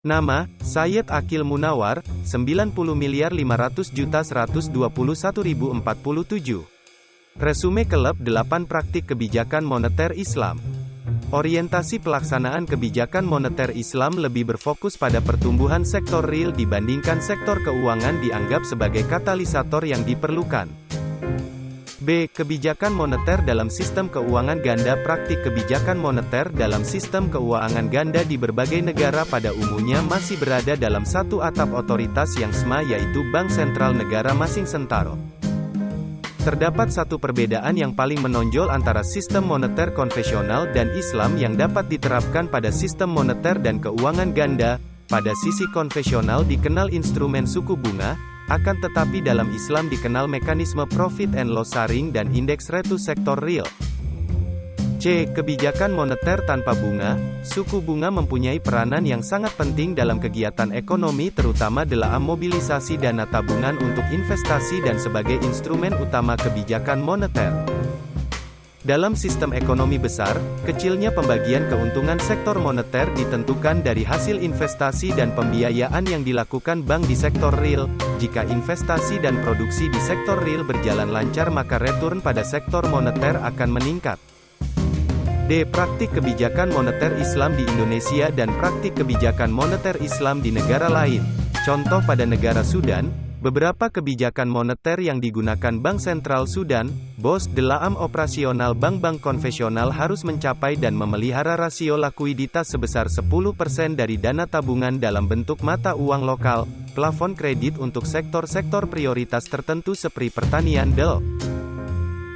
Nama, Sayyid Aqil Munawar, 90.500.121.047. Resume Kelab 8 Praktik Kebijakan Moneter Islam. Orientasi pelaksanaan kebijakan moneter Islam lebih berfokus pada pertumbuhan sektor real dibandingkan sektor keuangan dianggap sebagai katalisator yang diperlukan. B. Kebijakan moneter dalam sistem keuangan ganda. Praktik kebijakan moneter dalam sistem keuangan ganda di berbagai negara pada umumnya masih berada dalam satu atap otoritas yang sama, yaitu Bank Sentral negara masing-masing. Terdapat satu perbedaan yang paling menonjol antara sistem moneter konvensional dan Islam yang dapat diterapkan pada sistem moneter dan keuangan ganda. Pada sisi konvensional dikenal instrumen suku bunga, akan tetapi dalam Islam dikenal mekanisme profit and loss sharing dan indeks rate sektor real. C. Kebijakan moneter tanpa bunga. Suku bunga mempunyai peranan yang sangat penting dalam kegiatan ekonomi, terutama dalam mobilisasi dana tabungan untuk investasi dan sebagai instrumen utama kebijakan moneter. Dalam sistem ekonomi besar, kecilnya pembagian keuntungan sektor moneter ditentukan dari hasil investasi dan pembiayaan yang dilakukan bank di sektor real. Jika investasi dan produksi di sektor real berjalan lancar, maka return pada sektor moneter akan meningkat. D. Praktik kebijakan moneter Islam di Indonesia dan praktik kebijakan moneter Islam di negara lain. Contoh pada negara Sudan, beberapa kebijakan moneter yang digunakan Bank Sentral Sudan, BOS, dalam operasional bank-bank konvensional harus mencapai dan memelihara rasio likuiditas sebesar 10% dari dana tabungan dalam bentuk mata uang lokal, plafon kredit untuk sektor-sektor prioritas tertentu seperti pertanian del.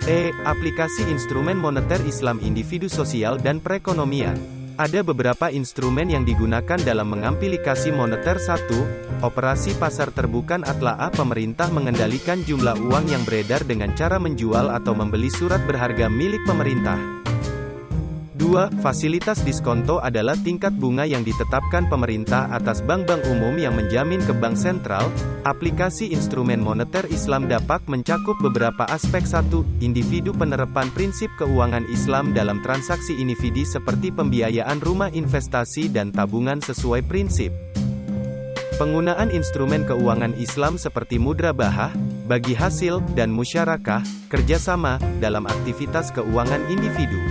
E. Aplikasi instrumen moneter Islam individu sosial dan perekonomian. Ada beberapa instrumen yang digunakan dalam mengamplikasi moneter. 1. Operasi pasar terbuka atau pemerintah mengendalikan jumlah uang yang beredar dengan cara menjual atau membeli surat berharga milik pemerintah. 2. Fasilitas diskonto adalah tingkat bunga yang ditetapkan pemerintah atas bank-bank umum yang menjamin ke bank sentral. Aplikasi instrumen moneter Islam dapat mencakup beberapa aspek. 1. Individu. Penerapan prinsip keuangan Islam dalam transaksi individu seperti pembiayaan rumah, investasi dan tabungan sesuai prinsip. Penggunaan instrumen keuangan Islam seperti mudra bahah, bagi hasil, dan musyarakah, kerjasama, dalam aktivitas keuangan individu.